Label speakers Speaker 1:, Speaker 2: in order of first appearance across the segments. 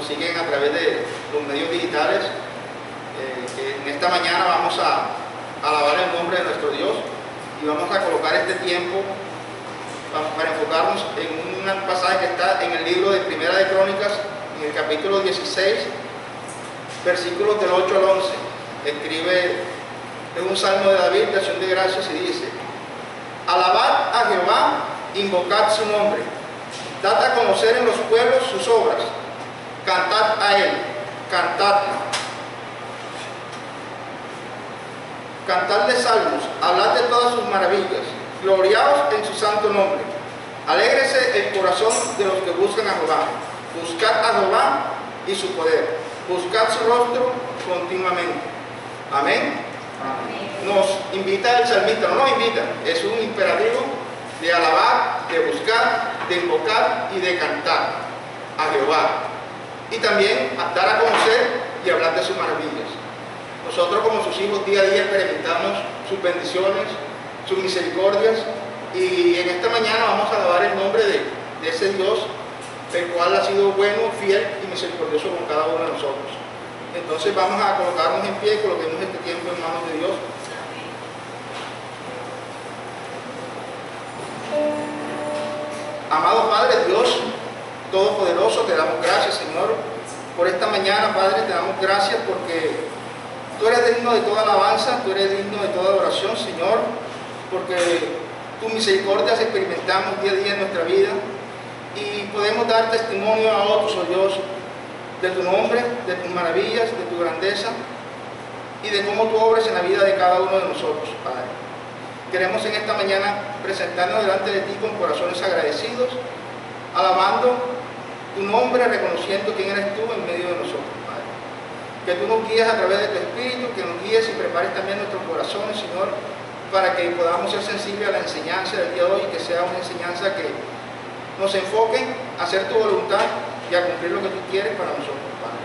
Speaker 1: nos siguen a través de los medios digitales, que en esta mañana vamos a alabar el nombre de nuestro Dios y vamos a colocar este tiempo para enfocarnos en un pasaje que está en el libro de Primera de Crónicas, en el capítulo 16, versículos del 8 al 11. Escribe, es un salmo de David, de acción de gracias, y dice: alabad a Jehová, invocad su nombre, dad a conocer en los pueblos sus obras, cantad a él, cantadle salmos, hablad de todas sus maravillas, gloriaos en su santo nombre. Alégrese el corazón de los que buscan a Jehová. Buscad a Jehová y su poder, buscad su rostro continuamente. Amén. Nos invita el salmista, no nos invita, es un imperativo de alabar, de buscar, de invocar y de cantar a Jehová, y también a dar a conocer y hablar de sus maravillas. Nosotros como sus hijos día a día experimentamos sus bendiciones, sus misericordias, y en esta mañana vamos a alabar el nombre de ese Dios, el cual ha sido bueno, fiel y misericordioso con cada uno de nosotros. Entonces vamos a colocarnos en pie, coloquemos este tiempo en manos de Dios. Amado Padre Dios Todopoderoso, te damos gracias, Señor, por esta mañana. Padre, te damos gracias porque tú eres digno de toda alabanza, tú eres digno de toda adoración, Señor, porque tu misericordia experimentamos día a día en nuestra vida y podemos dar testimonio a otros, oh Dios, de tu nombre, de tus maravillas, de tu grandeza y de cómo tú obras en la vida de cada uno de nosotros, Padre. Queremos en esta mañana presentarnos delante de ti con corazones agradecidos, alabando tu nombre, reconociendo quién eres tú en medio de nosotros, Padre. Que tú nos guíes a través de tu Espíritu, que nos guíes y prepares también nuestros corazones, Señor, para que podamos ser sensibles a la enseñanza del día de hoy, que sea una enseñanza que nos enfoque a hacer tu voluntad y a cumplir lo que tú quieres para nosotros, Padre.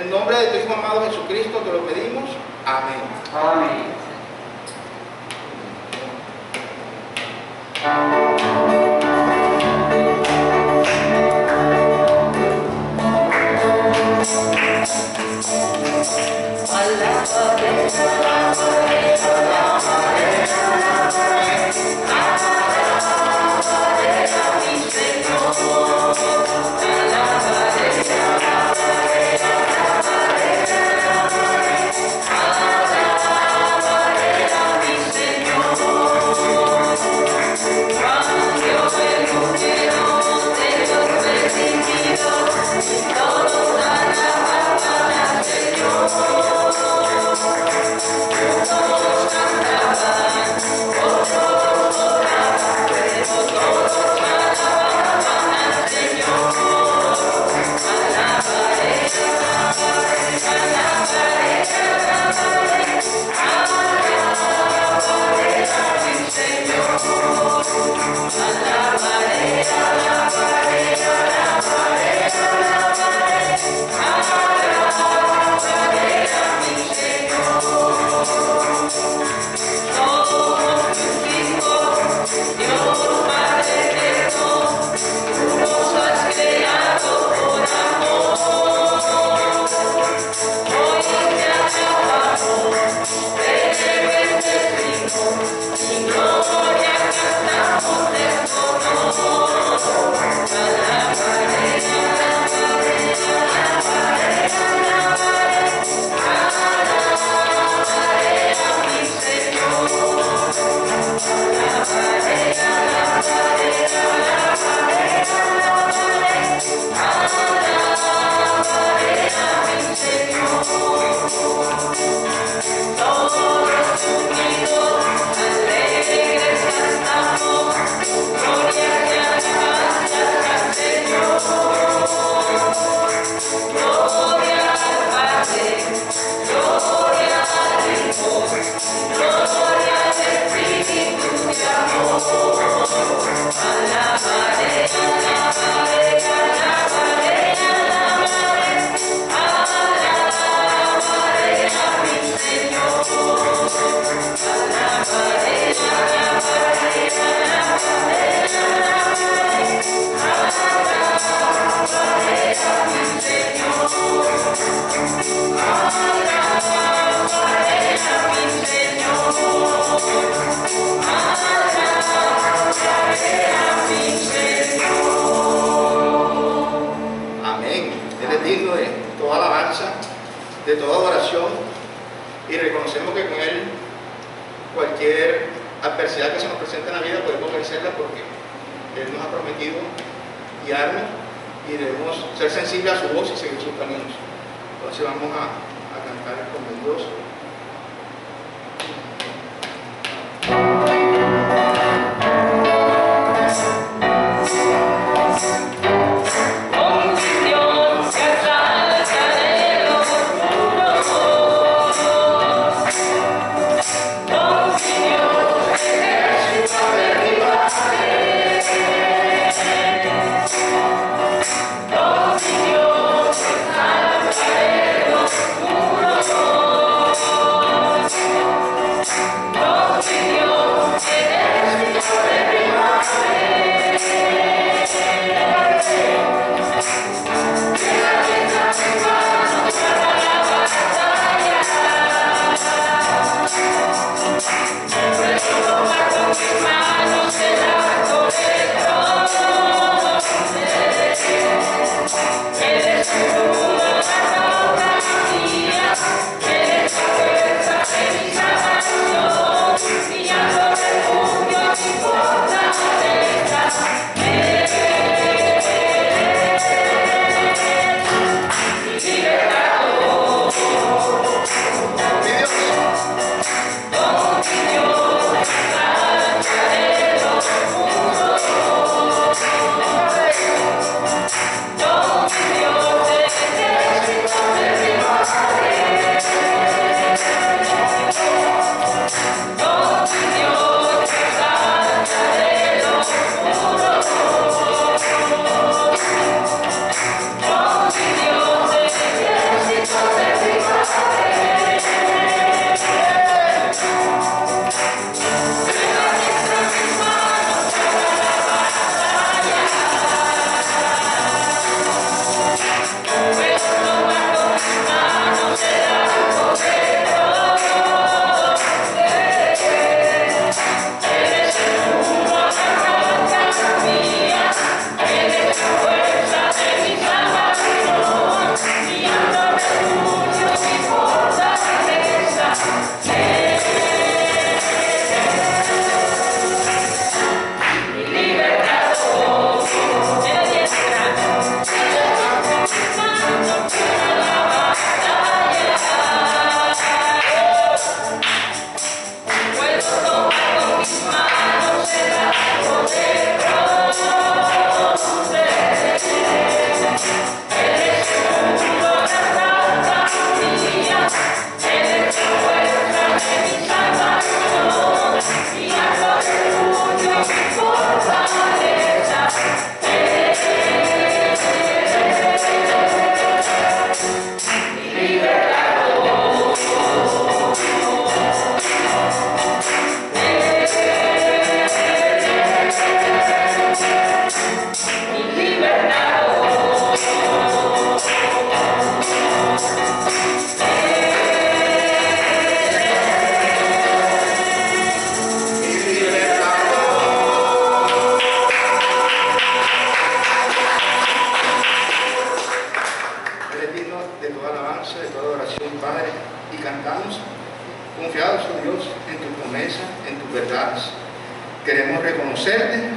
Speaker 1: En nombre de tu Hijo amado Jesucristo te lo pedimos. Amén.
Speaker 2: Amén.
Speaker 3: Alabaré
Speaker 1: presenta en la vida podemos vencerla porque Él nos ha prometido guiarnos y debemos ser sensibles a su voz y seguir sus caminos. Entonces vamos a cantar con Dios.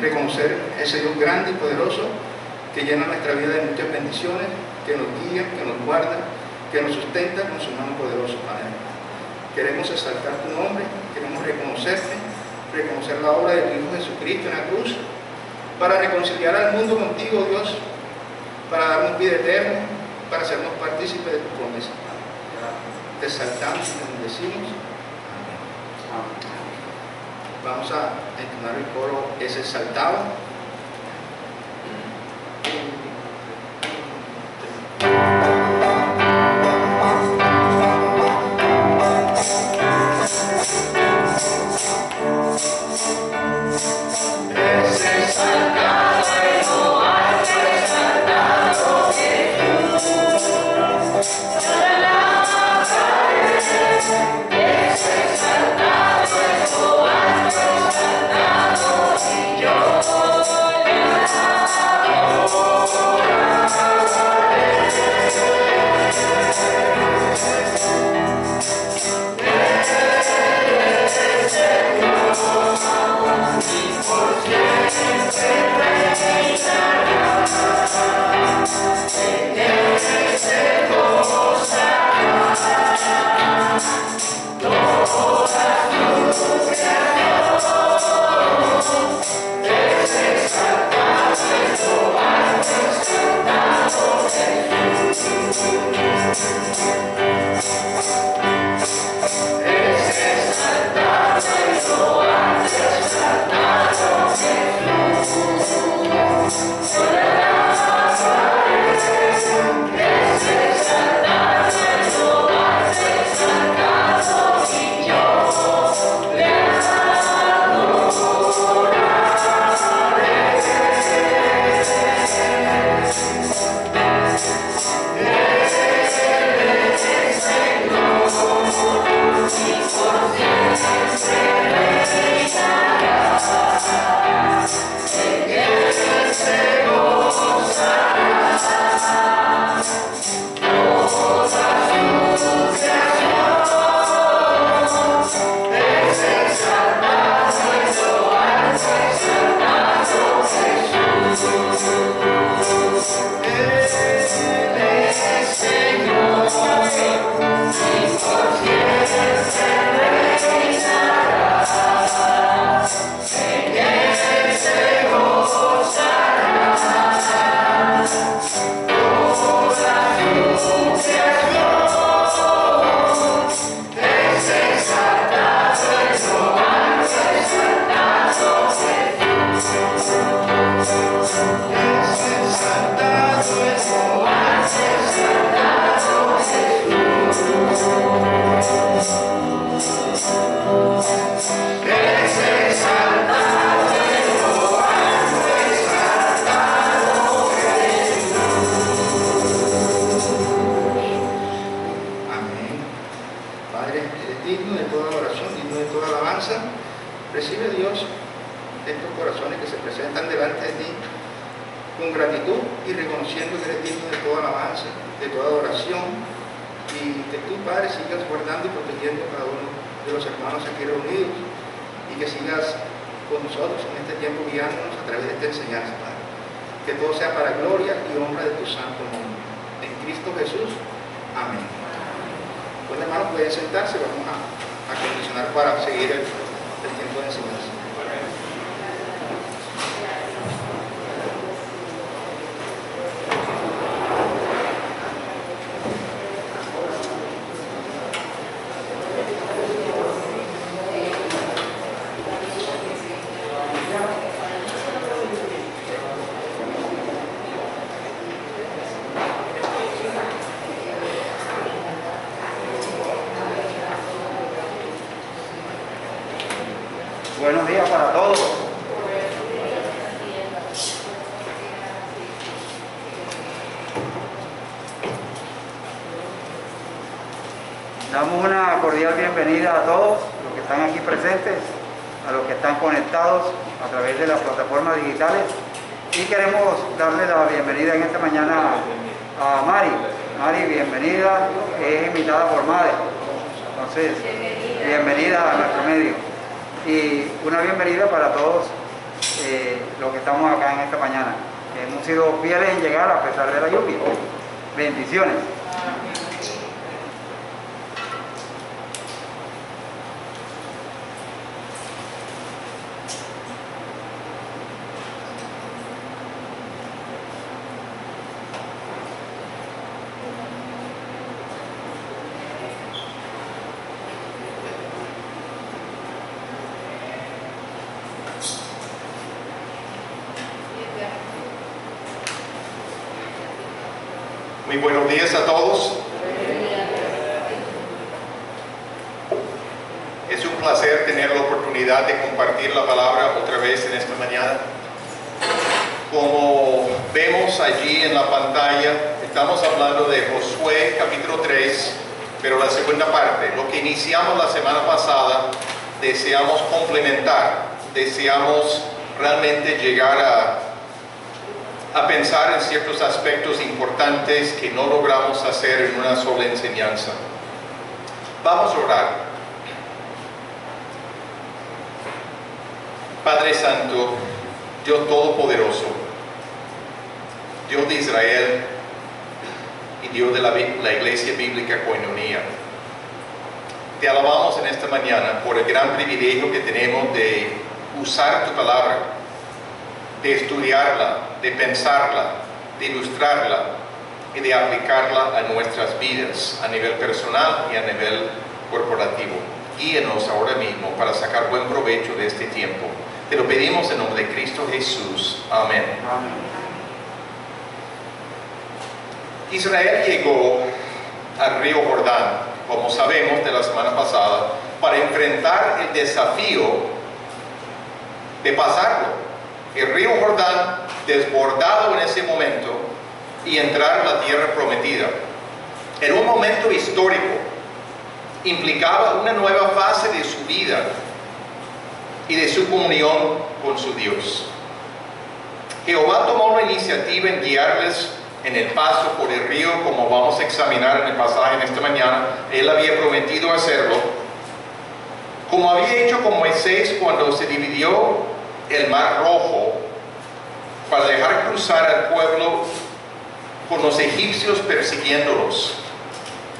Speaker 1: Reconocer ese Dios grande y poderoso que llena nuestra vida de muchas bendiciones, que nos guía, que nos guarda, que nos sustenta con su mano poderosa, Padre. Queremos exaltar tu nombre, queremos reconocerte, reconocer la obra de tu Hijo Jesucristo en la cruz, para reconciliar al mundo contigo, Dios, para darnos vida eterna, para hacernos partícipes de tu promesa, Padre. Te exaltamos y te bendecimos. Amén. Vamos a entonar el coro, es exaltado.
Speaker 2: Yo
Speaker 1: Recibe, Dios, estos corazones que se presentan delante de ti con gratitud y reconociendo que eres digno de toda alabanza, de toda adoración, y que tú, Padre, sigas guardando y protegiendo a cada uno de los hermanos aquí reunidos, y que sigas con nosotros en este tiempo guiándonos a través de esta enseñanza, Padre. Que todo sea para gloria y honra de tu santo nombre. En Cristo Jesús. Amén. Bueno, hermanos, pueden sentarse. Vamos a condicionar para seguir el tiempo de enseñanza.
Speaker 2: Buenos días para todos. Damos una cordial bienvenida a todos los que están aquí presentes, a los que están conectados a través de las plataformas digitales, y queremos darle la bienvenida en esta mañana a Mari. Mari, bienvenida, es invitada por Madre. Entonces, bienvenida a nuestro medio. Y una bienvenida para todos los que estamos acá en esta mañana, que hemos sido fieles en llegar a pesar de la lluvia. Bendiciones.
Speaker 3: Muy buenos días a todos. Es un placer tener la oportunidad de compartir la palabra otra vez en esta mañana. Como vemos allí en la pantalla, estamos hablando de Josué capítulo 3, pero la segunda parte, lo que iniciamos la semana pasada, deseamos complementar, deseamos realmente llegar a pensar en ciertos aspectos importantes que no logramos hacer en una sola enseñanza. Vamos a orar. Padre Santo, Dios Todopoderoso, Dios de Israel y Dios de la Iglesia Bíblica Koinonia, te alabamos en esta mañana por el gran privilegio que tenemos de usar tu palabra, de estudiarla, de pensarla, de ilustrarla y de aplicarla a nuestras vidas a nivel personal y a nivel corporativo. Guíenos ahora mismo para sacar buen provecho de este tiempo. Te lo pedimos en nombre de Cristo Jesús. Amén. Israel llegó al río Jordán, como sabemos de la semana pasada, para enfrentar el desafío de pasarlo. El río Jordán desbordado en ese momento y entrar a la tierra prometida. En un momento histórico, implicaba una nueva fase de su vida y de su comunión con su Dios. Jehová tomó la iniciativa en guiarles en el paso por el río, como vamos a examinar en el pasaje en esta mañana. Él había prometido hacerlo, como había hecho con Moisés cuando se dividió el Mar Rojo para dejar cruzar al pueblo con los egipcios persiguiéndolos.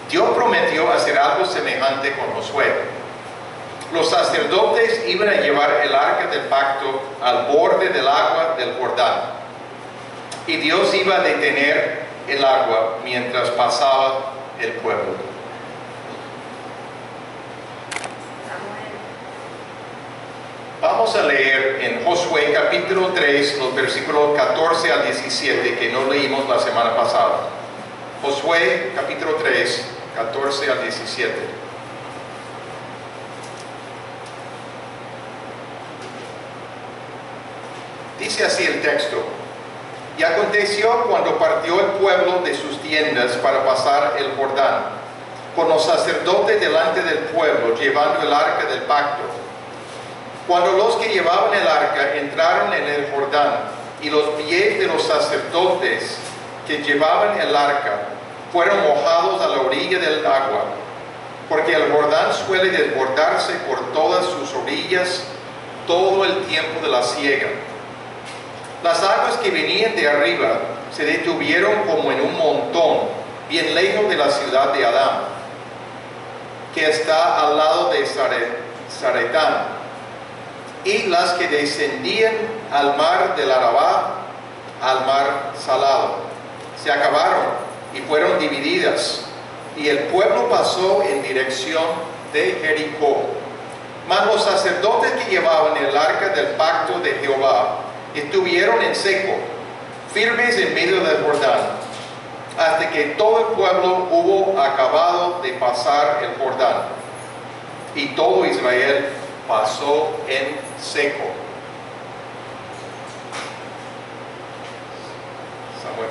Speaker 3: Dios prometió hacer algo semejante con Josué. Los sacerdotes iban a llevar el arca del pacto al borde del agua del Jordán, y Dios iba a detener el agua mientras pasaba el pueblo. Vamos a leer en Josué capítulo 3, los versículos 14 al 17, que no leímos la semana pasada. Josué capítulo 3, 14 al 17. Dice así el texto: Y aconteció cuando partió el pueblo de sus tiendas para pasar el Jordán, con los sacerdotes delante del pueblo, llevando el arca del pacto. Cuando los que llevaban el arca entraron en el Jordán, y los pies de los sacerdotes que llevaban el arca fueron mojados a la orilla del agua, porque el Jordán suele desbordarse por todas sus orillas todo el tiempo de la siega. Las aguas que venían de arriba se detuvieron como en un montón, bien lejos de la ciudad de Adán, que está al lado de Zaretán, y las que descendían al mar del Arabá, al mar salado, se acabaron y fueron divididas, y el pueblo pasó en dirección de Jericó. Mas los sacerdotes que llevaban el arca del pacto de Jehová estuvieron en seco, firmes en medio del Jordán, hasta que todo el pueblo hubo acabado de pasar el Jordán, y todo Israel pasó en seco. Samuel.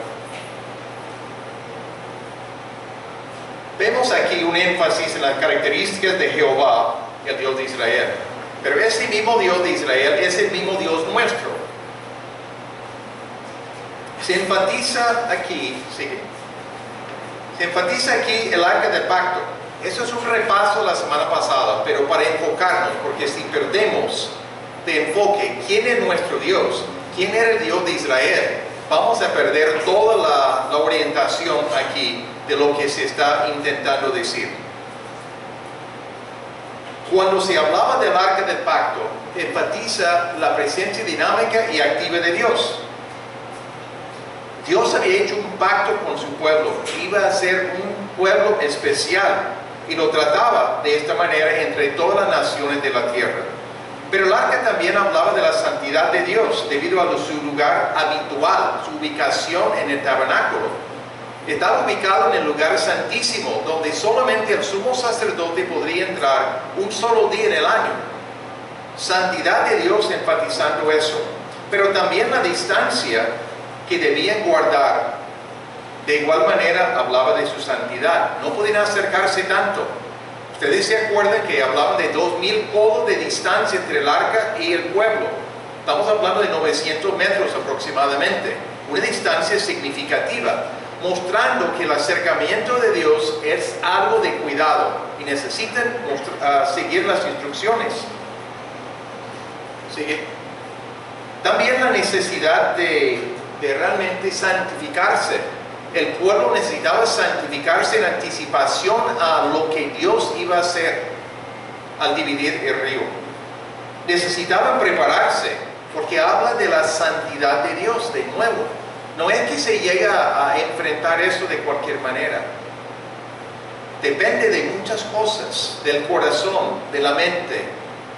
Speaker 3: Vemos aquí un énfasis en las características de Jehová, el Dios de Israel. Pero ese mismo Dios de Israel es el mismo Dios nuestro. Se enfatiza aquí el arca del pacto. Eso es un repaso de la semana pasada, pero para enfocarnos, porque si perdemos de enfoque quién es nuestro Dios, quién era el Dios de Israel, vamos a perder toda la orientación aquí de lo que se está intentando decir. Cuando se hablaba del arca del pacto, enfatiza la presencia dinámica y activa de Dios. Dios había hecho un pacto con su pueblo, iba a ser un pueblo especial, y lo trataba de esta manera entre todas las naciones de la tierra. Pero el arca también hablaba de la santidad de Dios, debido a su lugar habitual, su ubicación en el tabernáculo. Estaba ubicado en el lugar santísimo, donde solamente el sumo sacerdote podría entrar un solo día en el año. Santidad de Dios, enfatizando eso. Pero también la distancia que debían guardar. De igual manera hablaba de su santidad. No podían acercarse tanto. Ustedes se acuerdan que hablaban de 2000 codos de distancia entre el arca y el pueblo. Estamos hablando de 900 metros aproximadamente. Una distancia significativa, mostrando que el acercamiento de Dios es algo de cuidado y necesitan seguir las instrucciones. ¿Sigue? necesidad de realmente santificarse. El pueblo necesitaba santificarse en anticipación a lo que Dios iba a hacer al dividir el río. Necesitaban prepararse, porque habla de la santidad de Dios de nuevo. No es que se llega a enfrentar eso de cualquier manera. Depende de muchas cosas, del corazón, de la mente,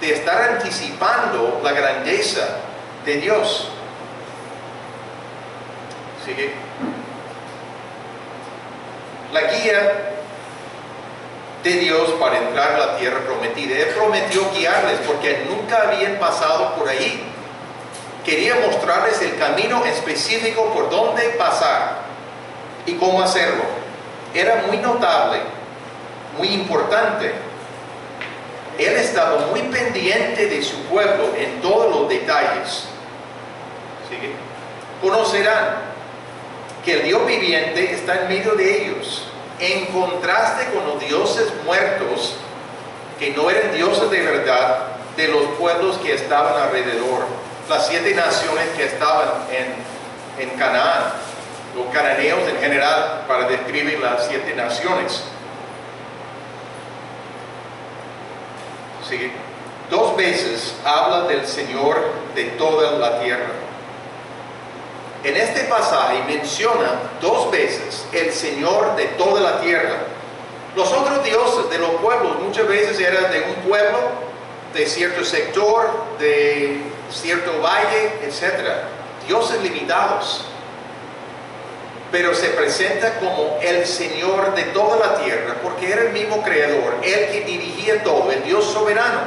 Speaker 3: de estar anticipando la grandeza de Dios. ¿Sigue? La guía de Dios para entrar a la tierra prometida. Él prometió guiarles porque nunca habían pasado por ahí. Quería mostrarles el camino específico por dónde pasar y cómo hacerlo. Era muy notable, muy importante. Él estaba muy pendiente de su pueblo en todos los detalles. ¿Sigue? Conocerán que el Dios viviente está en medio de ellos, en contraste con los dioses muertos, que no eran dioses de verdad, de los pueblos que estaban alrededor, las 7 naciones que estaban en Canaán, los cananeos en general, para describir las 7 naciones. ¿Sí? 2 veces habla del Señor de toda la tierra. En este pasaje menciona 2 veces el Señor de toda la tierra. Los otros dioses de los pueblos muchas veces eran de un pueblo, de cierto sector, de cierto valle, etc. Dioses limitados. Pero se presenta como el Señor de toda la tierra, porque era el mismo Creador, el que dirigía todo, el Dios soberano.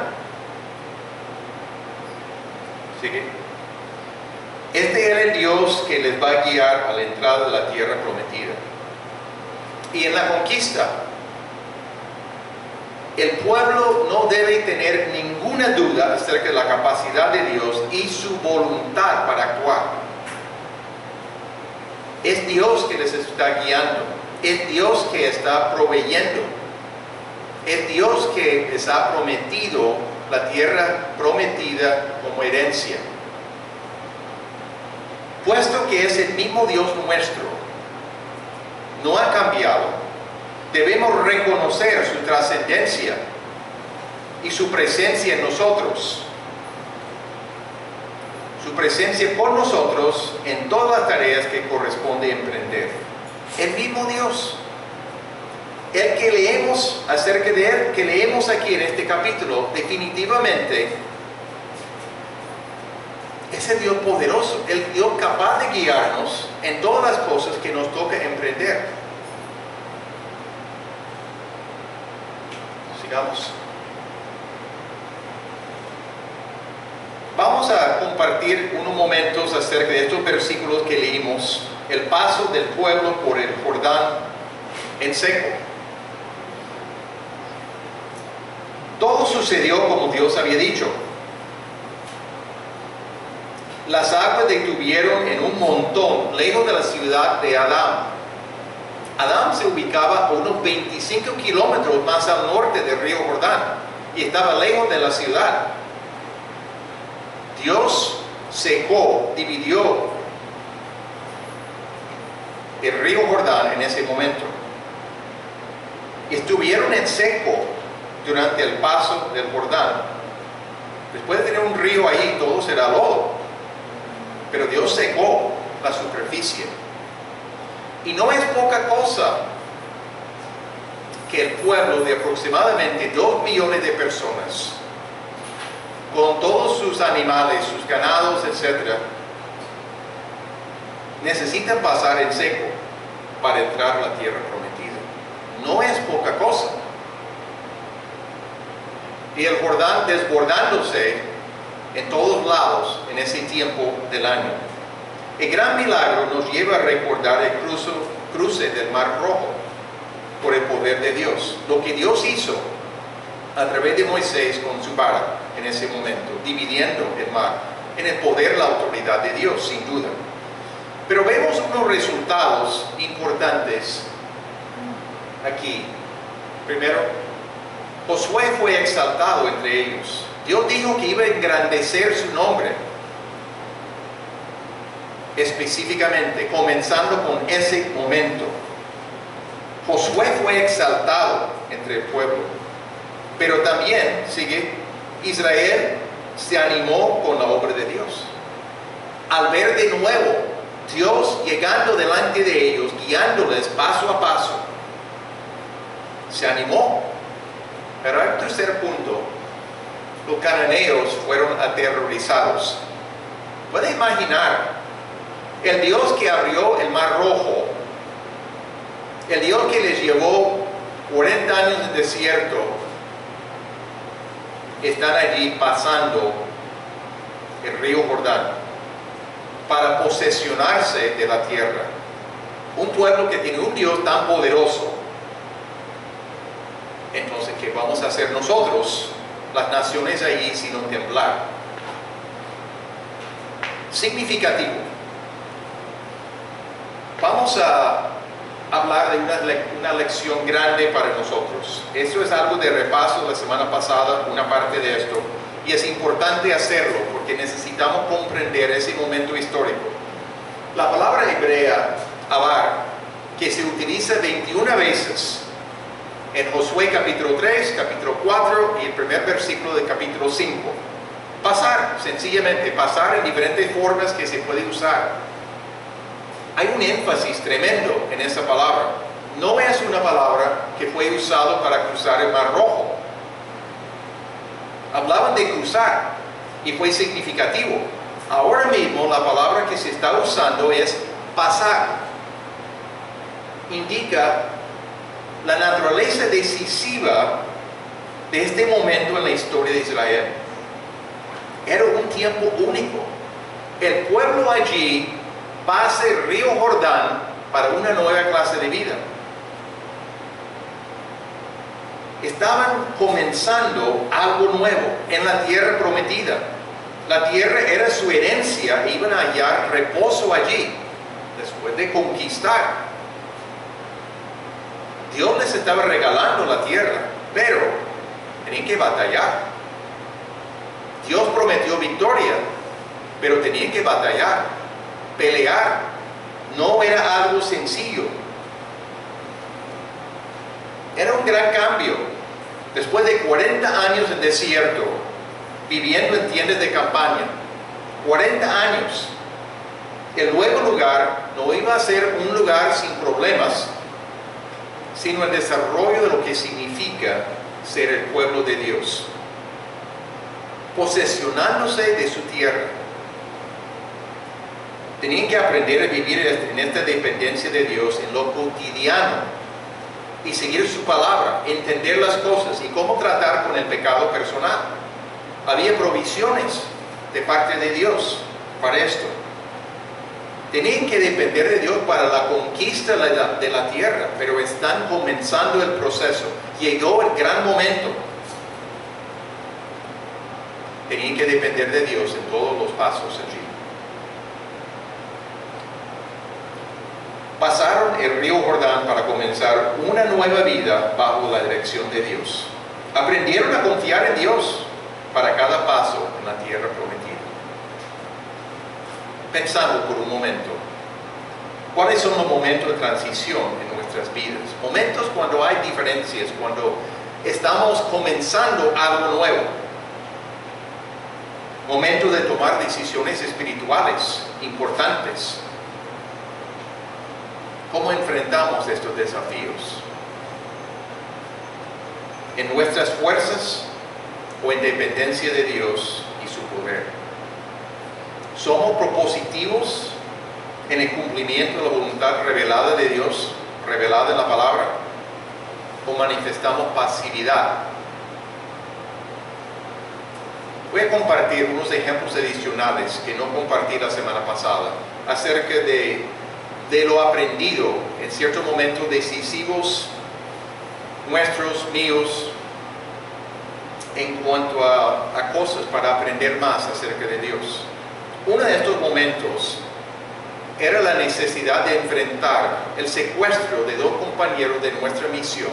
Speaker 3: ¿Sigue? Este era el Dios que les va a guiar a la entrada de la tierra prometida. Y en la conquista, el pueblo no debe tener ninguna duda acerca de la capacidad de Dios y su voluntad para actuar. Es Dios que les está guiando. Es Dios que está proveyendo. Es Dios que les ha prometido la tierra prometida como herencia. Puesto que es el mismo Dios nuestro, no ha cambiado, debemos reconocer su trascendencia y su presencia en nosotros. Su presencia por nosotros en todas las tareas que corresponde emprender. El mismo Dios. El que leemos acerca de Él, que leemos aquí en este capítulo, definitivamente es el Dios poderoso, el Dios capaz de guiarnos en todas las cosas que nos toca emprender. Sigamos. Vamos a compartir unos momentos acerca de estos versículos que leímos, el paso del pueblo por el Jordán en seco. Todo sucedió como Dios había dicho. Las aguas detuvieron en un montón lejos de la ciudad de Adán. Adán se ubicaba a unos 25 kilómetros más al norte del río Jordán y estaba lejos de la ciudad. Dios secó, dividió el río Jordán en ese momento. Estuvieron en seco durante el paso del Jordán. Después de tener un río ahí, todo será lodo. Pero Dios secó la superficie. Y no es poca cosa que el pueblo de aproximadamente 2 millones de personas, con todos sus animales, sus ganados, etc., necesitan pasar en seco para entrar a la tierra prometida. No es poca cosa. Y el Jordán desbordándose en todos lados en ese tiempo del año. El gran milagro nos lleva a recordar el cruce del Mar Rojo por el poder de Dios. Lo que Dios hizo a través de Moisés con su vara en ese momento, dividiendo el mar, en el poder, la autoridad de Dios, sin duda. Pero vemos unos resultados importantes aquí. Primero, Josué fue exaltado entre ellos. Dios dijo que iba a engrandecer su nombre. específicamente, comenzando con ese momento. Josué fue exaltado entre el pueblo, pero también, Israel se animó con la obra de Dios. Al ver de nuevo Dios llegando delante de ellos, guiándoles paso a paso, se animó. Pero al tercer punto, los cananeos fueron aterrorizados. ¿Puede imaginar? El Dios que abrió el Mar Rojo, el Dios que les llevó 40 años de desierto, están allí pasando el río Jordán para posesionarse de la tierra. Un pueblo que tiene un Dios tan poderoso. Entonces, ¿qué vamos a hacer nosotros, las naciones allí, sino temblar? Significativo. Vamos a hablar de una lección grande para nosotros. Esto es algo de repaso de la semana pasada, una parte de esto, y es importante hacerlo porque necesitamos comprender ese momento histórico. La palabra hebrea, abar, que se utiliza 21 veces en Josué capítulo 3, capítulo 4 y el primer versículo del capítulo 5. Pasar, sencillamente, pasar en diferentes formas que se puede usar. Hay un énfasis tremendo en esa palabra. No es una palabra que fue usada para cruzar el Mar Rojo. Hablaban de cruzar y fue significativo. Ahora mismo la palabra que se está usando es pasar. Indica la naturaleza decisiva de este momento en la historia de Israel. Era un tiempo único. El pueblo allí pasa el río Jordán para una nueva clase de vida. Estaban comenzando algo nuevo en la tierra prometida. La tierra era su herencia e iban a hallar reposo allí después de conquistar. Dios les estaba regalando la tierra, pero tenían que batallar. Dios prometió victoria, pero tenían que batallar. Pelear no era algo sencillo. Era un gran cambio. Después de 40 años en desierto, viviendo en tiendas de campaña, 40 años, el nuevo lugar no iba a ser un lugar sin problemas, sino el desarrollo de lo que significa ser el pueblo de Dios, posesionándose de su tierra. Tenían que aprender a vivir en esta dependencia de Dios en lo cotidiano y seguir su palabra, entender las cosas y cómo tratar con el pecado personal. Había provisiones de parte de Dios para esto. Tenían que depender de Dios para la conquista de la tierra, pero están comenzando el proceso. Llegó el gran momento. Tenían que depender de Dios en todos los pasos allí. Pasaron el río Jordán para comenzar una nueva vida bajo la dirección de Dios. Aprendieron a confiar en Dios para cada paso en la tierra prometida. Pensando por un momento, ¿cuáles son los momentos de transición en nuestras vidas? Momentos cuando hay diferencias, cuando estamos comenzando algo nuevo. Momentos de tomar decisiones espirituales importantes. ¿Cómo enfrentamos estos desafíos? ¿En nuestras fuerzas o en dependencia de Dios y su poder? ¿Somos propositivos en el cumplimiento de la voluntad revelada de Dios, revelada en la palabra? ¿O manifestamos pasividad? Voy a compartir unos ejemplos adicionales que no compartí la semana pasada acerca de lo aprendido en ciertos momentos decisivos nuestros, míos, en cuanto a cosas para aprender más acerca de Dios. Uno de estos momentos era la necesidad de enfrentar el secuestro de 2 compañeros de nuestra misión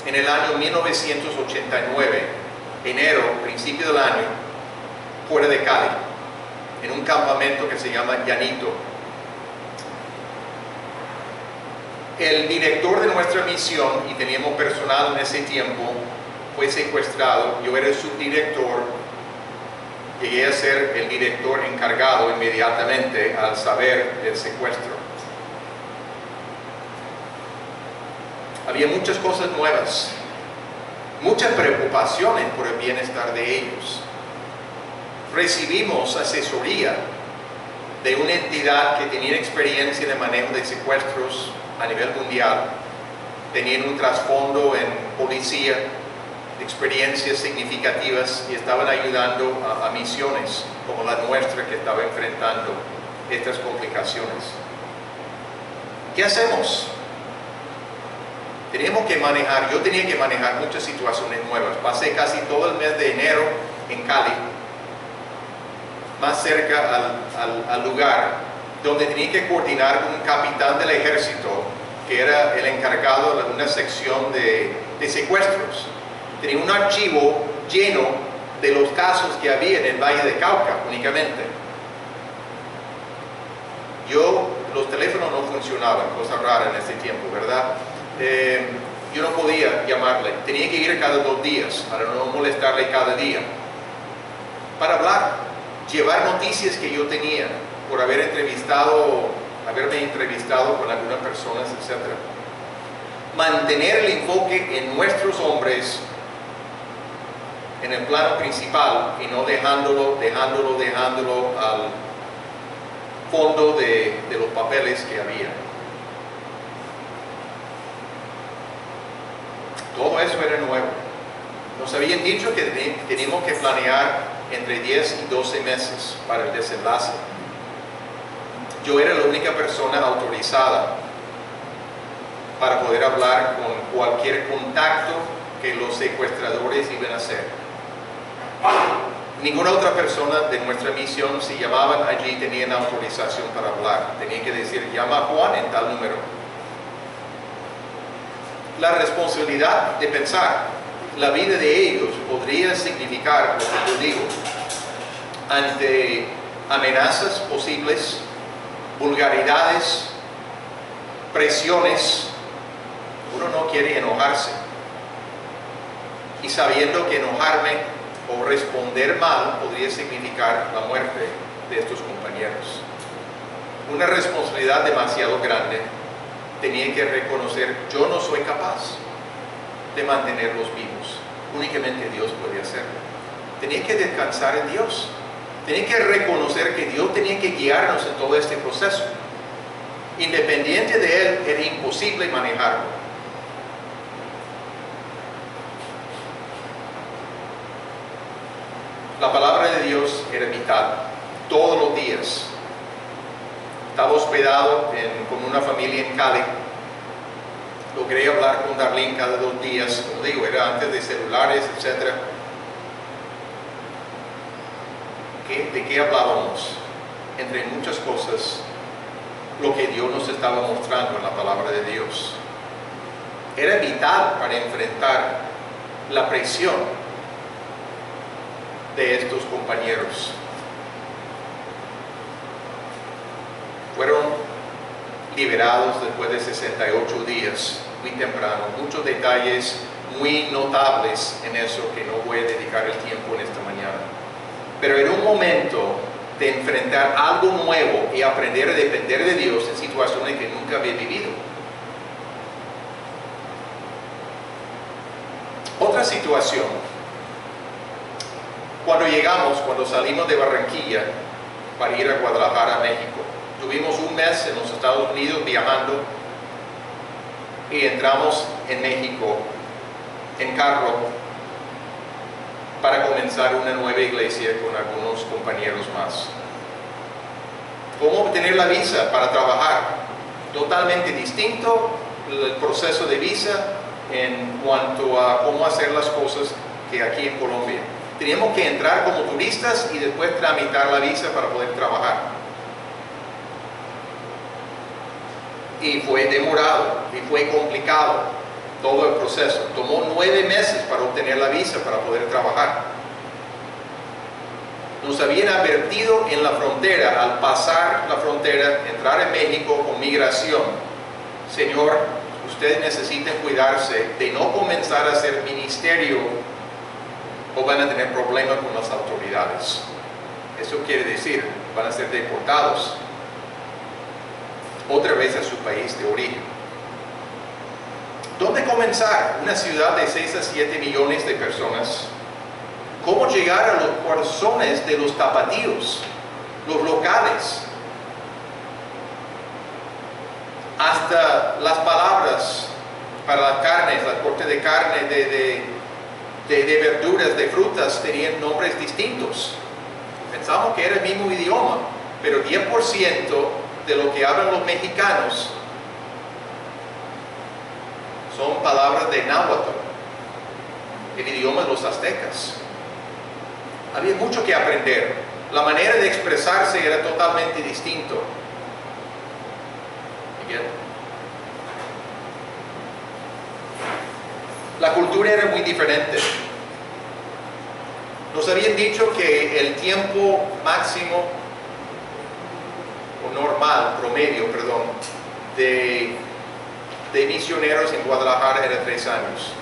Speaker 3: en el año 1989, enero, principio del año, fuera de Cali, en un campamento que se llama Llanito. El director de nuestra misión, y teníamos personal en ese tiempo, fue secuestrado. Yo era el subdirector. Llegué a ser el director encargado inmediatamente al saber del secuestro. Había muchas cosas nuevas, muchas preocupaciones por el bienestar de ellos. Recibimos asesoría de una entidad que tenía experiencia en el manejo de secuestros a nivel mundial, tenían un trasfondo en policía, experiencias significativas, y estaban ayudando a misiones como la nuestra que estaba enfrentando estas complicaciones. ¿Qué hacemos? Teníamos que manejar, yo tenía que manejar muchas situaciones nuevas. Pasé casi todo el mes de enero en Cali, más cerca al lugar donde tenía que coordinar con un capitán del ejército que era el encargado de una sección de secuestros. Tenía un archivo lleno de los casos que había en el Valle de Cauca únicamente. Los teléfonos no funcionaban, cosa rara en ese tiempo, ¿verdad? Yo no podía llamarle, tenía que ir cada 2 días para no molestarle cada día, para hablar, llevar noticias que yo tenía por haberme entrevistado con algunas personas, etc. Mantener el enfoque en nuestros hombres en el plano principal y no dejándolo al fondo de los papeles que había. Todo eso era nuevo. Nos habían dicho que teníamos que planear entre 10 y 12 meses para el desenlace. Yo era la única persona autorizada para poder hablar con cualquier contacto que los secuestradores iban a hacer. Ninguna otra persona de nuestra misión, si llamaban allí, tenían autorización para hablar. Tenían que decir, llama a Juan en tal número. La responsabilidad de pensar, la vida de ellos podría significar, lo que yo digo, ante amenazas posibles, vulgaridades, presiones. Uno no quiere enojarse, y sabiendo que enojarme o responder mal podría significar la muerte de estos compañeros. Una responsabilidad demasiado grande. Tenía que reconocer, yo no soy capaz de mantenerlos vivos, únicamente Dios puede hacerlo. Tenía que descansar en Dios, tenía que reconocer que Dios tenía que guiarnos en todo este proceso. Independiente de Él, era imposible manejarlo. La palabra de Dios era vital, todos los días. Estaba hospedado con una familia en Cali. Logré hablar con Darlene cada 2 días, como digo, era antes de celulares, etc. ¿De qué hablábamos? Entre muchas cosas, lo que Dios nos estaba mostrando en la palabra de Dios. Era vital para enfrentar la presión de estos compañeros. Fueron liberados después de 68 días, muy temprano. Muchos detalles muy notables en eso que no voy a dedicar el tiempo en esta mañana. Pero era un momento de enfrentar algo nuevo y aprender a depender de Dios en situaciones que nunca había vivido. Otra situación. Cuando salimos de Barranquilla para ir a Guadalajara, México, tuvimos un mes en los Estados Unidos viajando y entramos en México en carro para comenzar una nueva iglesia con algunos compañeros más. ¿Cómo obtener la visa para trabajar? Totalmente distinto el proceso de visa en cuanto a cómo hacer las cosas que aquí en Colombia. Teníamos que entrar como turistas y después tramitar la visa para poder trabajar. Y fue demorado y fue complicado todo el proceso. Tomó 9 meses para obtener la visa para poder trabajar. nos habían advertido en la frontera, al pasar la frontera, entrar en México con migración. Señor, ustedes necesitan cuidarse de no comenzar a hacer ministerio o van a tener problemas con las autoridades. Eso quiere decir, van a ser deportados otra vez a su país de origen. ¿Dónde comenzar? Una ciudad de 6 a 7 millones de personas. ¿Cómo llegar a los corazones de los tapatíos, los locales? Hasta las palabras para las carnes, la corte de carne, de verduras, de frutas, tenían nombres distintos. Pensamos que era el mismo idioma, pero 10% de lo que hablan los mexicanos son palabras de náhuatl, el idioma de los aztecas. Había mucho que aprender. La manera de expresarse era totalmente distinto. ¿Bien? La cultura era muy diferente. Nos habían dicho que el tiempo máximo, o normal, promedio, perdón, de misioneros en Guadalajara era 3 años.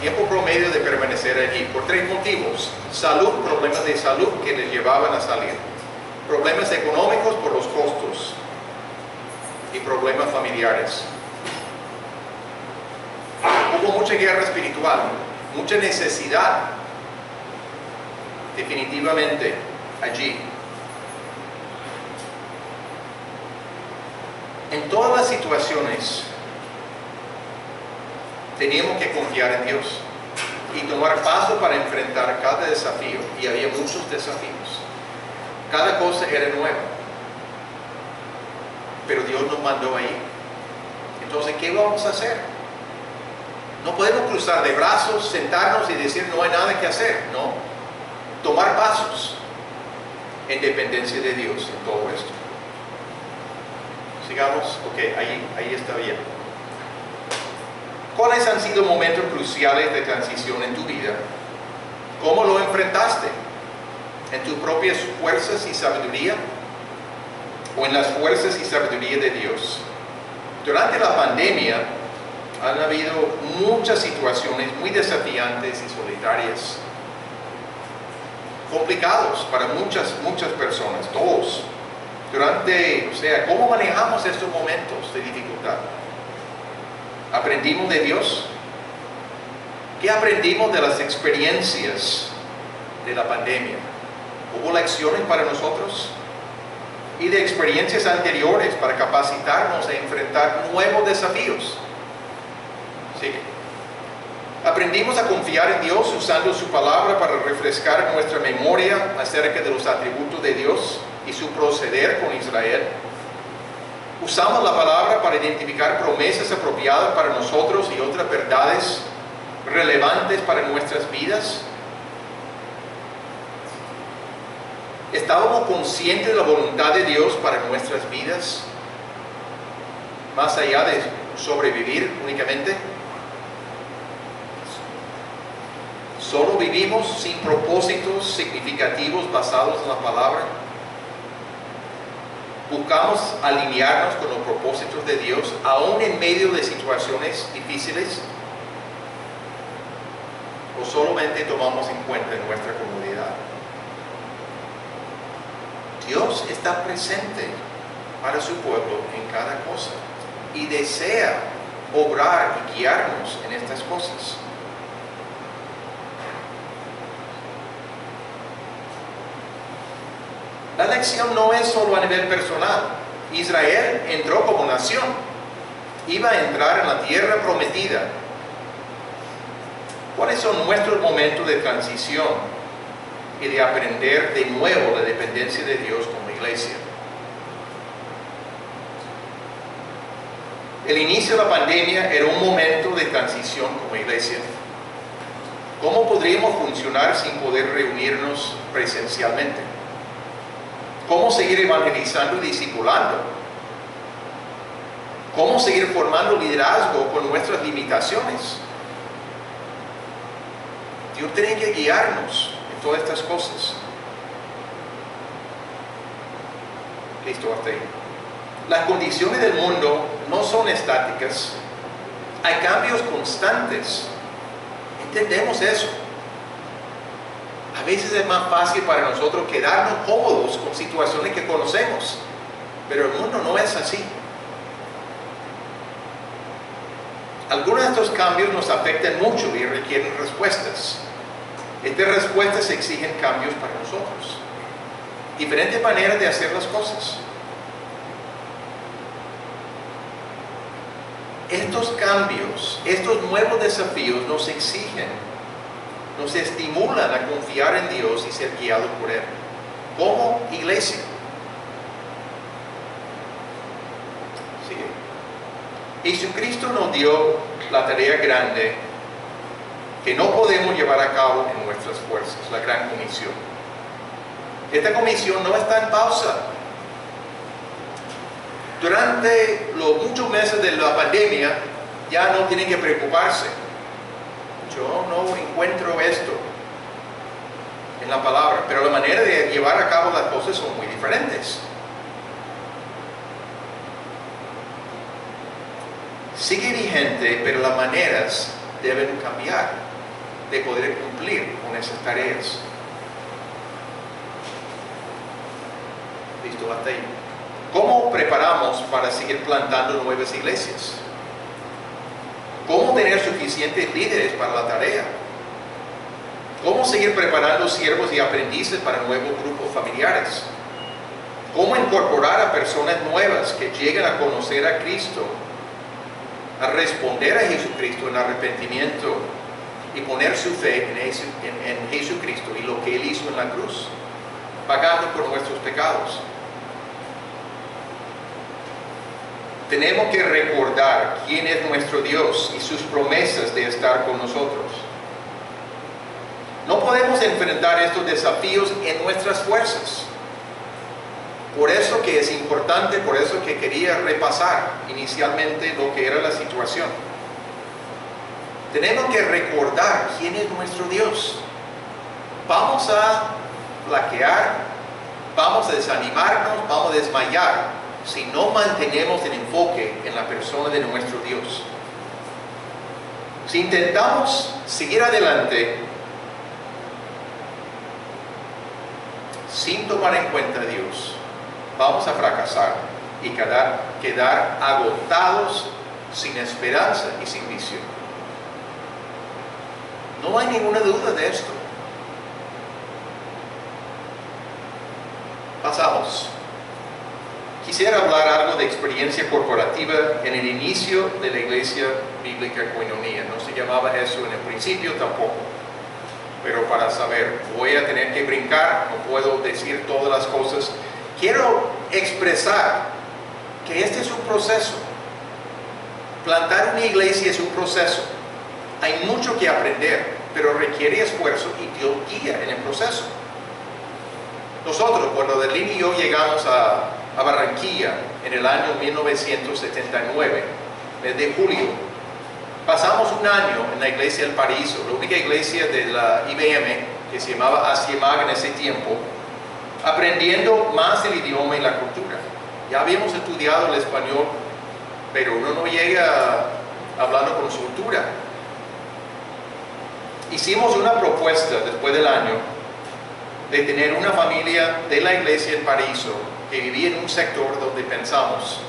Speaker 3: Tiempo promedio de permanecer allí, por 3 motivos. Salud, problemas de salud que les llevaban a salir. Problemas económicos por los costos. Y problemas familiares. Hubo mucha guerra espiritual, mucha necesidad, definitivamente, allí. En todas las situaciones, teníamos que confiar en Dios y tomar paso para enfrentar cada desafío. Y había muchos desafíos. Cada cosa era nueva. Pero Dios nos mandó ahí. Entonces, ¿qué vamos a hacer? No podemos cruzar de brazos, sentarnos y decir no hay nada que hacer. No. Tomar pasos en dependencia de Dios en todo esto. Sigamos. Ok, ahí está bien. ¿Cuáles han sido momentos cruciales de transición en tu vida? ¿Cómo lo enfrentaste? ¿En tus propias fuerzas y sabiduría? ¿O en las fuerzas y sabiduría de Dios? Durante la pandemia han habido muchas situaciones muy desafiantes y solitarias. Complicados para muchas personas, todos. ¿Cómo manejamos estos momentos de dificultad? ¿Aprendimos de Dios? ¿Qué aprendimos de las experiencias de la pandemia? ¿Hubo lecciones para nosotros? Y de experiencias anteriores para capacitarnos a enfrentar nuevos desafíos. ¿Sí? Aprendimos a confiar en Dios usando su palabra para refrescar nuestra memoria acerca de los atributos de Dios y su proceder con Israel. Usamos la palabra para identificar promesas apropiadas para nosotros y otras verdades relevantes para nuestras vidas. ¿Estábamos conscientes de la voluntad de Dios para nuestras vidas? Más allá de sobrevivir únicamente. ¿Solo vivimos sin propósitos significativos basados en la palabra? ¿Buscamos alinearnos con los propósitos de Dios aún en medio de situaciones difíciles? ¿O solamente tomamos en cuenta nuestra comodidad? Dios está presente para su pueblo en cada cosa y desea obrar y guiarnos en estas cosas. La lección no es solo a nivel personal. Israel entró como nación. Iba a entrar en la tierra prometida. ¿Cuáles son nuestros momentos de transición y de aprender de nuevo la dependencia de Dios como iglesia? El inicio de la pandemia era un momento de transición como iglesia. ¿Cómo podríamos funcionar sin poder reunirnos presencialmente? ¿Cómo seguir evangelizando y discipulando? ¿Cómo seguir formando liderazgo con nuestras limitaciones? Dios tiene que guiarnos en todas estas cosas. Listo, hasta ahí. Las condiciones del mundo no son estáticas. Hay cambios constantes. Entendemos eso. A veces es más fácil para nosotros quedarnos cómodos con situaciones que conocemos, pero el mundo no es así. Algunos de estos cambios nos afectan mucho y requieren respuestas. Estas respuestas exigen cambios para nosotros. Diferentes maneras de hacer las cosas. Estos cambios, estos nuevos desafíos nos exigen, nos estimulan a confiar en Dios y ser guiados por Él, como iglesia. Sí. Jesucristo nos dio la tarea grande que no podemos llevar a cabo en nuestras fuerzas, la gran comisión. Esta comisión no está en pausa. Durante los muchos meses de la pandemia ya no tienen que preocuparse. Yo no encuentro esto en la palabra, pero la manera de llevar a cabo las cosas son muy diferentes. Sigue vigente, pero las maneras deben cambiar de poder cumplir con esas tareas. Listo, hasta ahí. ¿Cómo preparamos para seguir plantando nuevas iglesias? ¿Cómo tener suficientes líderes para la tarea? ¿Cómo seguir preparando siervos y aprendices para nuevos grupos familiares? ¿Cómo incorporar a personas nuevas que lleguen a conocer a Cristo, a responder a Jesucristo en arrepentimiento y poner su fe en Jesucristo y lo que Él hizo en la cruz, pagando por nuestros pecados? Tenemos que recordar quién es nuestro Dios y sus promesas de estar con nosotros. No podemos enfrentar estos desafíos en nuestras fuerzas. Por eso que es importante, por eso que quería repasar inicialmente lo que era la situación. Tenemos que recordar quién es nuestro Dios. Vamos a flaquear, vamos a desanimarnos, vamos a desmayar si no mantenemos el enfoque en la persona de nuestro Dios. Si intentamos seguir adelante sin tomar en cuenta a Dios, vamos a fracasar y quedar agotados, sin esperanza y sin visión. No hay ninguna duda de esto. Pasamos. Quisiera hablar algo de experiencia corporativa en el inicio de la Iglesia Bíblica Koinonia. No se llamaba eso en el principio tampoco. Pero para saber, voy a tener que brincar, no puedo decir todas las cosas. Quiero expresar que este es un proceso. Plantar una iglesia es un proceso. Hay mucho que aprender, pero requiere esfuerzo y Dios guía en el proceso. Nosotros, cuando Darlene y yo llegamos a Barranquilla en el año 1979, mes de julio, pasamos un año en la iglesia del Paraíso, la única iglesia de la IBM que se llamaba ASIEMAG en ese tiempo, aprendiendo más el idioma y la cultura. Ya habíamos estudiado el español, pero uno no llega hablando con soltura. Hicimos una propuesta después del año de tener una familia de la iglesia del Paraíso que vivía en un sector donde pensamos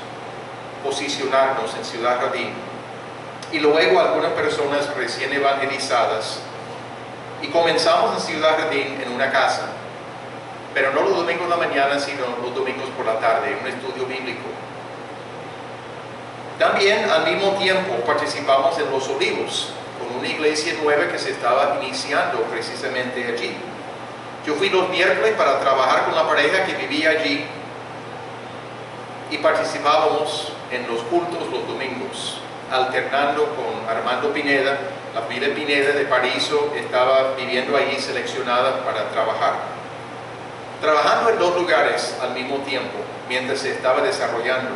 Speaker 3: posicionarnos en Ciudad Jardín, y luego algunas personas recién evangelizadas, y comenzamos en Ciudad Jardín en una casa, pero no los domingos en la mañana, sino los domingos por la tarde, un estudio bíblico. También al mismo tiempo participamos en Los Olivos, con una iglesia nueva que se estaba iniciando precisamente allí. Yo fui los miércoles para trabajar con la pareja que vivía allí y participábamos en los cultos los domingos, alternando con Armando Pineda. La familia Pineda de Paraíso estaba viviendo allí seleccionada para trabajar. Trabajando en dos lugares al mismo tiempo, mientras se estaba desarrollando.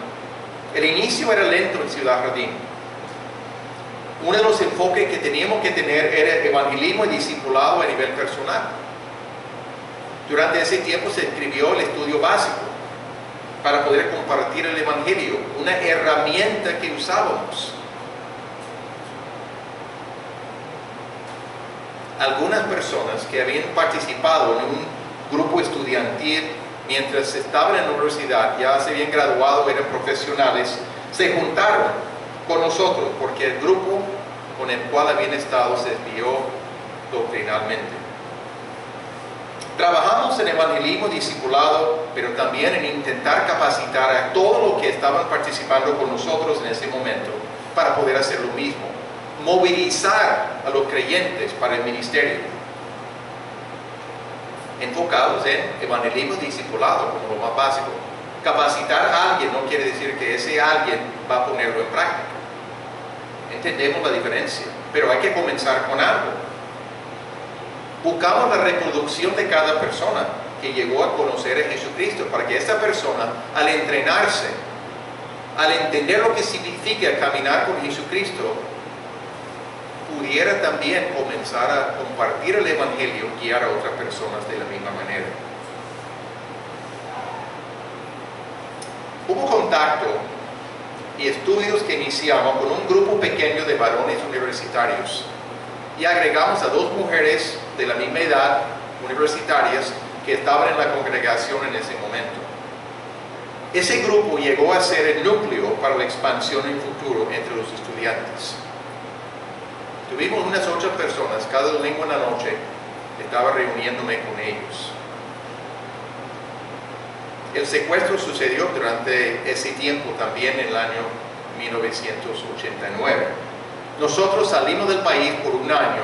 Speaker 3: El inicio era lento en Ciudad Jardín. uno de los enfoques que teníamos que tener era evangelismo y discipulado a nivel personal. Durante ese tiempo se escribió el estudio básico para poder compartir el evangelio, una herramienta que usábamos. Algunas personas que habían participado en un grupo estudiantil mientras estaban en la universidad, ya se habían graduado, eran profesionales, se juntaron con nosotros porque el grupo con el cual habían estado se desvió doctrinalmente. Trabajamos en evangelismo discipulado, pero también en intentar capacitar a todos los que estaban participando con nosotros en ese momento para poder hacer lo mismo. Movilizar a los creyentes para el ministerio. Enfocados en evangelismo discipulado como lo más básico. Capacitar a alguien no quiere decir que ese alguien va a ponerlo en práctica. Entendemos la diferencia, pero hay que comenzar con algo. Buscamos la reproducción de cada persona que llegó a conocer a Jesucristo para que esta persona, al entrenarse, al entender lo que significa caminar con Jesucristo, pudiera también comenzar a compartir el evangelio, guiar a otras personas de la misma manera. Hubo contacto y estudios que iniciamos con un grupo pequeño de varones universitarios y agregamos a 2 mujeres de la misma edad, universitarias, que estaban en la congregación en ese momento. Ese grupo llegó a ser el núcleo para la expansión en futuro entre los estudiantes. Tuvimos unas 8 personas, cada domingo en la noche estaba reuniéndome con ellos. El secuestro sucedió durante ese tiempo también en el año 1989. Nosotros salimos del país por un año,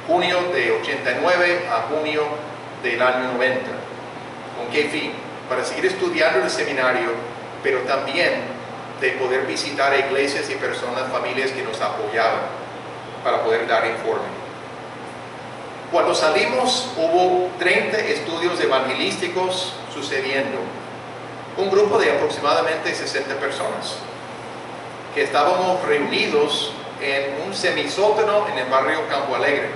Speaker 3: junio de 89 a junio del año 90. ¿Con qué fin? Para seguir estudiando en el seminario, pero también de poder visitar iglesias y personas, familias que nos apoyaban para poder dar informe. Cuando salimos hubo 30 estudios evangelísticos sucediendo. Un grupo de aproximadamente 60 personas que estábamos reunidos en un semisótano en el barrio Campo Alegre.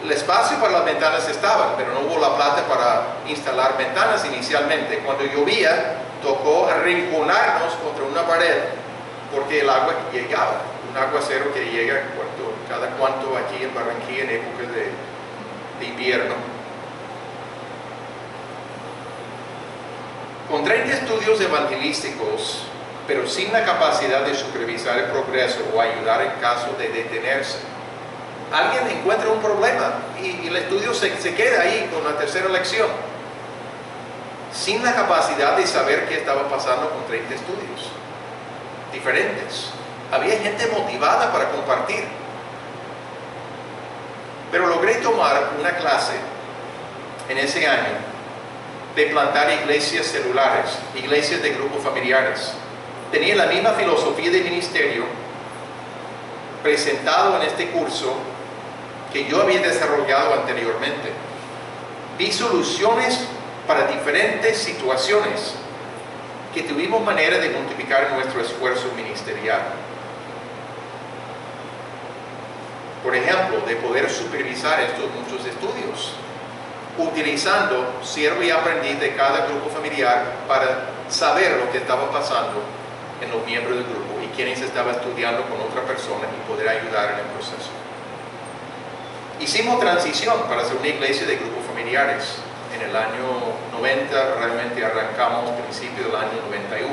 Speaker 3: El espacio para las ventanas estaba, pero no hubo la plata para instalar ventanas inicialmente. Cuando llovía, tocó arrinconarnos contra una pared porque el agua llegaba, un aguacero que llega cada cuanto aquí en Barranquilla en épocas de invierno. Con 30 estudios evangelísticos, pero sin la capacidad de supervisar el progreso o ayudar en caso de detenerse, alguien encuentra un problema y el estudio se queda ahí con la tercera lección, sin la capacidad de saber qué estaba pasando con 30 estudios diferentes. Había gente motivada para compartir, pero logré tomar una clase en ese año de plantar iglesias celulares, iglesias de grupos familiares. Tenía la misma filosofía de ministerio presentado en este curso que yo había desarrollado anteriormente. Vi soluciones para diferentes situaciones que tuvimos manera de multiplicar nuestro esfuerzo ministerial. Por ejemplo, de poder supervisar estos muchos estudios, utilizando siervo y aprendiz de cada grupo familiar para saber lo que estaba pasando en los miembros del grupo y quienes estaban estudiando con otra persona y poder ayudar en el proceso. Hicimos transición para hacer una iglesia de grupos familiares. En el año 90 realmente arrancamos a principios del año 91.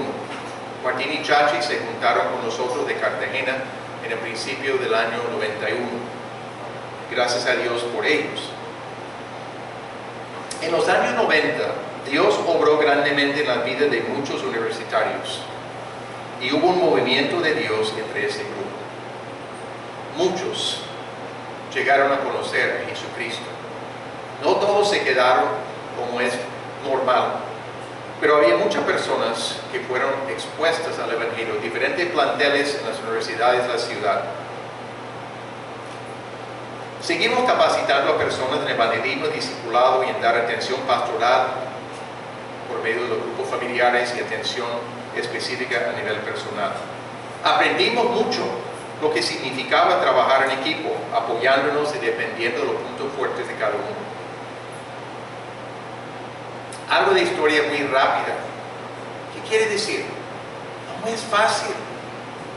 Speaker 3: Martín y Chachi se juntaron con nosotros de Cartagena en el principio del año 91. Gracias a Dios por ellos. En los años 90, Dios obró grandemente en la vida de muchos universitarios y hubo un movimiento de Dios entre ese grupo. Muchos llegaron a conocer a Jesucristo. No todos se quedaron como es normal, pero había muchas personas que fueron expuestas al Evangelio, diferentes planteles en las universidades de la ciudad. Seguimos capacitando a personas en evangelismo, discipulado y en dar atención pastoral por medio de los grupos familiares y atención específica a nivel personal. Aprendimos mucho lo que significaba trabajar en equipo, apoyándonos y dependiendo de los puntos fuertes de cada uno. Algo de historia muy rápida. ¿Qué quiere decir? No es fácil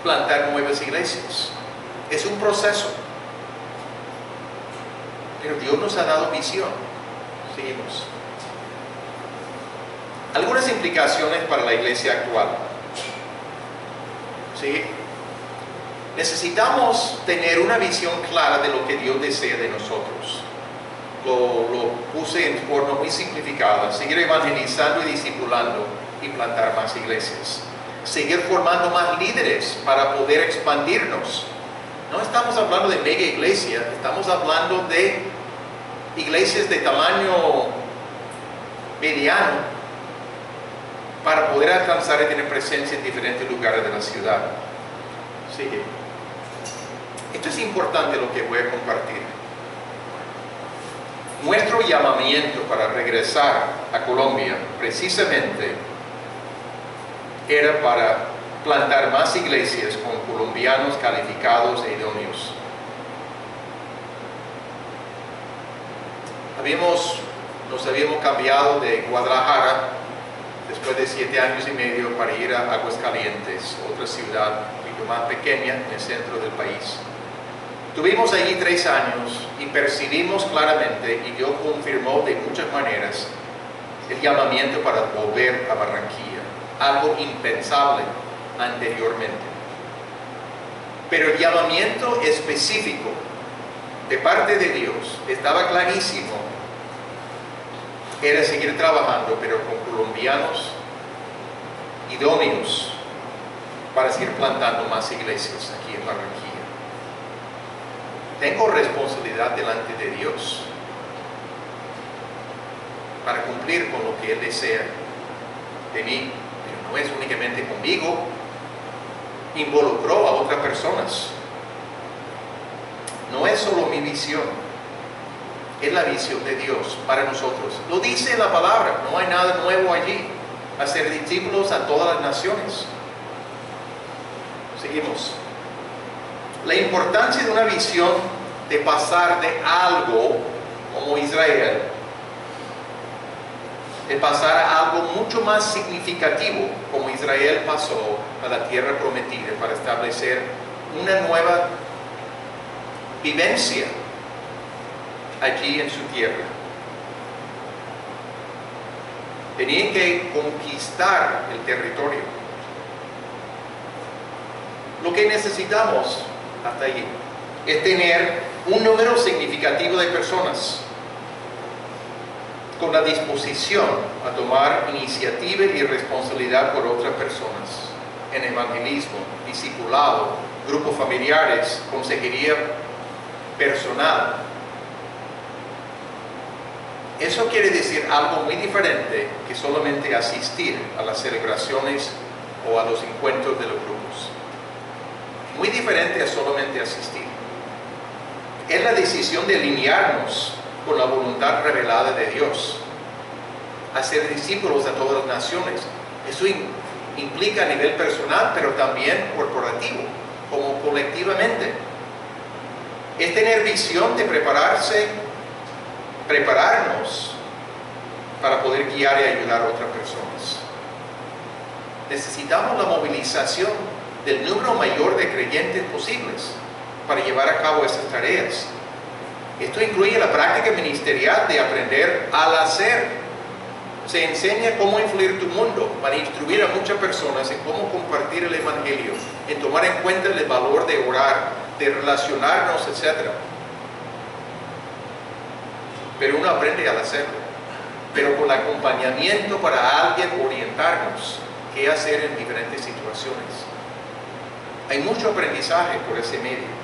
Speaker 3: plantar nuevas iglesias. Es un proceso. Pero Dios nos ha dado visión. Seguimos. Algunas implicaciones para la iglesia actual. ¿Sí? Necesitamos tener una visión clara de lo que Dios desea de nosotros. Lo puse en forma muy simplificada. Seguir evangelizando y discipulando y plantar más iglesias. Seguir formando más líderes para poder expandirnos. No estamos hablando de mega iglesia, estamos hablando de iglesias de tamaño mediano para poder alcanzar y tener presencia en diferentes lugares de la ciudad. Sí. Esto es importante lo que voy a compartir. Nuestro llamamiento para regresar a Colombia precisamente era para plantar más iglesias con colombianos calificados e idóneos. Nos habíamos cambiado de Guadalajara después de 7 años y medio para ir a Aguascalientes, otra ciudad un poquito más pequeña en el centro del país. Tuvimos allí 3 años y percibimos claramente, y Dios confirmó de muchas maneras, el llamamiento para volver a Barranquilla, algo impensable anteriormente. Pero el llamamiento específico de parte de Dios estaba clarísimo, era seguir trabajando, pero con colombianos idóneos para seguir plantando más iglesias aquí en Barranquilla. Tengo responsabilidad delante de Dios para cumplir con lo que Él desea de mí, pero no es únicamente conmigo, involucró a otras personas. No es solo mi visión, es la visión de Dios para nosotros. Lo dice la palabra, no hay nada nuevo allí. Hacer discípulos a todas las naciones. Seguimos. La importancia de una visión de pasar de algo como Israel, de pasar a algo mucho más significativo como Israel pasó a la tierra prometida para establecer una nueva vivencia allí en su tierra. Tenían que conquistar el territorio. Lo que necesitamos hasta allí es tener un número significativo de personas con la disposición a tomar iniciativa y responsabilidad por otras personas en evangelismo, discipulado, grupos familiares, consejería personal. Eso quiere decir algo muy diferente que solamente asistir a las celebraciones o a los encuentros de los grupos. Muy diferente a solamente asistir. Es la decisión de alinearnos con la voluntad revelada de Dios, hacer discípulos a todas las naciones. Eso implica a nivel personal, pero también corporativo, como colectivamente. Es tener visión de prepararnos para poder guiar y ayudar a otras personas. Necesitamos la movilización del número mayor de creyentes posibles para llevar a cabo esas tareas. Esto incluye la práctica ministerial de aprender al hacer. Se enseña cómo influir tu mundo para instruir a muchas personas en cómo compartir el evangelio, en tomar en cuenta el valor de orar, de relacionarnos, etc. Pero uno aprende al hacerlo, pero con acompañamiento para alguien orientarnos qué hacer en diferentes situaciones. Hay mucho aprendizaje por ese medio.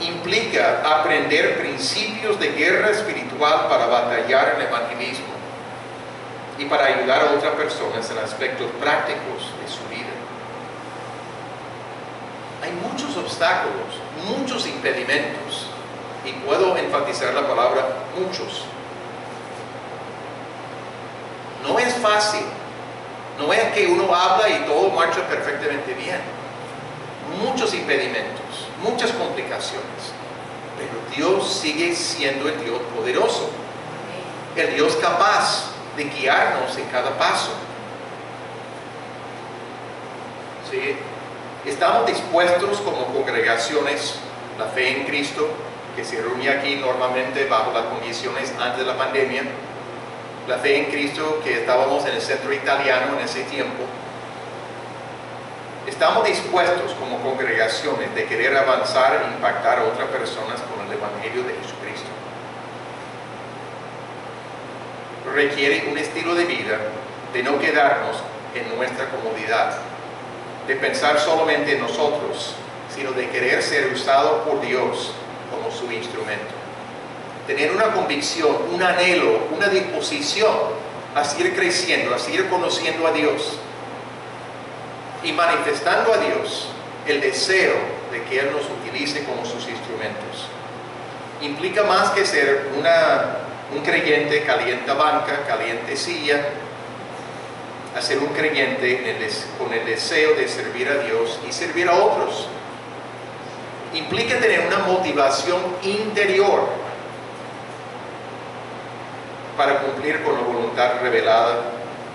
Speaker 3: Implica aprender principios de guerra espiritual para batallar en el evangelismo y para ayudar a otras personas en aspectos prácticos de su vida. Hay muchos obstáculos, muchos impedimentos, y puedo enfatizar la palabra muchos. No es fácil No es que uno habla y todo marcha perfectamente bien. Muchos impedimentos, muchas complicaciones. Pero Dios sigue siendo el Dios poderoso. El Dios capaz de guiarnos en cada paso. ¿Sí? Estamos dispuestos como congregaciones, la fe en Cristo, que se reúne aquí normalmente bajo las condiciones antes de la pandemia, la fe en Cristo que estábamos en el centro italiano en ese tiempo. Estamos dispuestos como congregaciones de querer avanzar e impactar a otras personas con el Evangelio de Jesucristo. Requiere un estilo de vida de no quedarnos en nuestra comodidad, de pensar solamente en nosotros, sino de querer ser usado por Dios como su instrumento. Tener una convicción, un anhelo, una disposición a seguir creciendo, a seguir conociendo a Dios y manifestando a Dios el deseo de que Él nos utilice como sus instrumentos. Implica más que ser un creyente calienta banca, caliente silla, a ser un creyente con el deseo de servir a Dios y servir a otros. Implica tener una motivación interior para cumplir con la voluntad revelada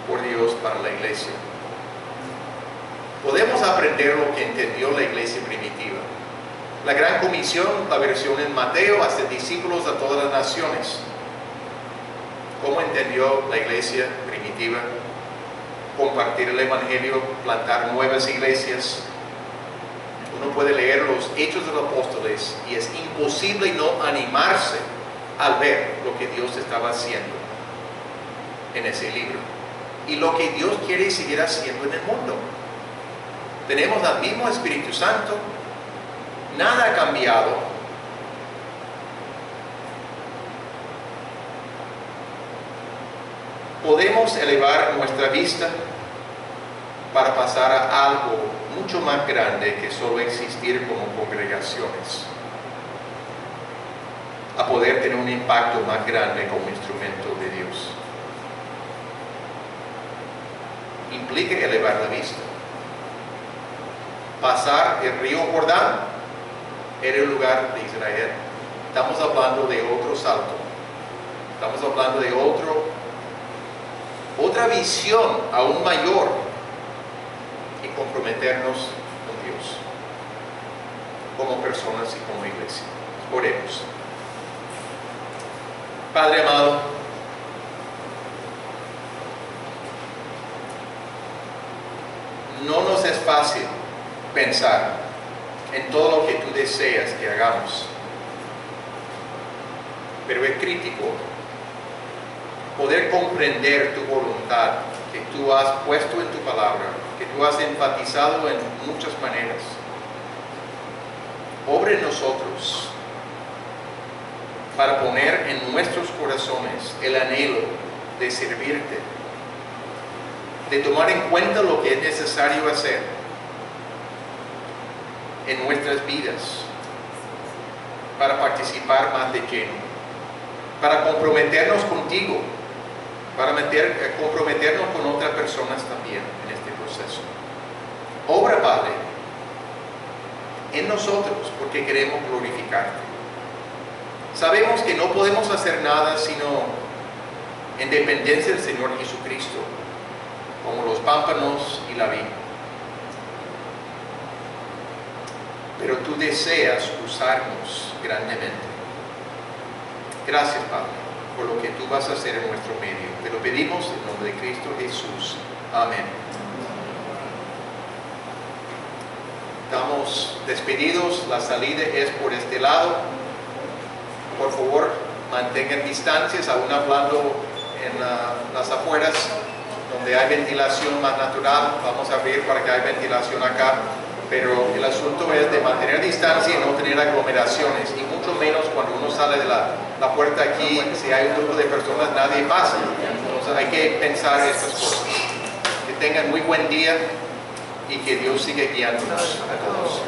Speaker 3: por Dios para la iglesia. Podemos aprender lo que entendió la iglesia primitiva. La gran comisión, la versión en Mateo, hacer discípulos a todas las naciones. ¿Cómo entendió la iglesia primitiva? Compartir el Evangelio, plantar nuevas iglesias. Uno puede leer los Hechos de los Apóstoles y es imposible no animarse al ver lo que Dios estaba haciendo en ese libro y lo que Dios quiere seguir haciendo en el mundo. Tenemos al mismo Espíritu Santo, nada ha cambiado. Podemos elevar nuestra vista para pasar a algo mucho más grande que solo existir como congregaciones, a poder tener un impacto más grande como instrumento de Dios. Implica elevar la vista. Pasar el río Jordán era el lugar de Israel. Estamos hablando de otro salto. Estamos hablando de otra visión aún mayor y comprometernos con Dios como personas y como iglesia. Oremos. Padre amado, no nos es fácil pensar en todo lo que tú deseas que hagamos, pero es crítico poder comprender tu voluntad que tú has puesto en tu palabra, que tú has enfatizado en muchas maneras. Obra en nosotros para poner en nuestros corazones el anhelo de servirte, de tomar en cuenta lo que es necesario hacer en nuestras vidas para participar más de lleno, para comprometernos contigo, para comprometernos con otras personas también en este proceso. Obra, Padre, en nosotros porque queremos glorificarte. Sabemos que no podemos hacer nada sino en dependencia del Señor Jesucristo, como los pámpanos y la vid. Pero tú deseas usarnos grandemente. Gracias, Padre, por lo que tú vas a hacer en nuestro medio. Te lo pedimos en nombre de Cristo Jesús. Amén. Estamos despedidos. La salida es por este lado. Por favor, mantengan distancias, aún hablando en las afueras, donde hay ventilación más natural. Vamos a abrir para que haya ventilación acá. Pero el asunto es de mantener distancia y no tener aglomeraciones, y mucho menos cuando uno sale de la puerta aquí, si hay un grupo de personas, nadie pasa. Entonces hay que pensar estas cosas. Que tengan muy buen día y que Dios siga guiándonos a todos.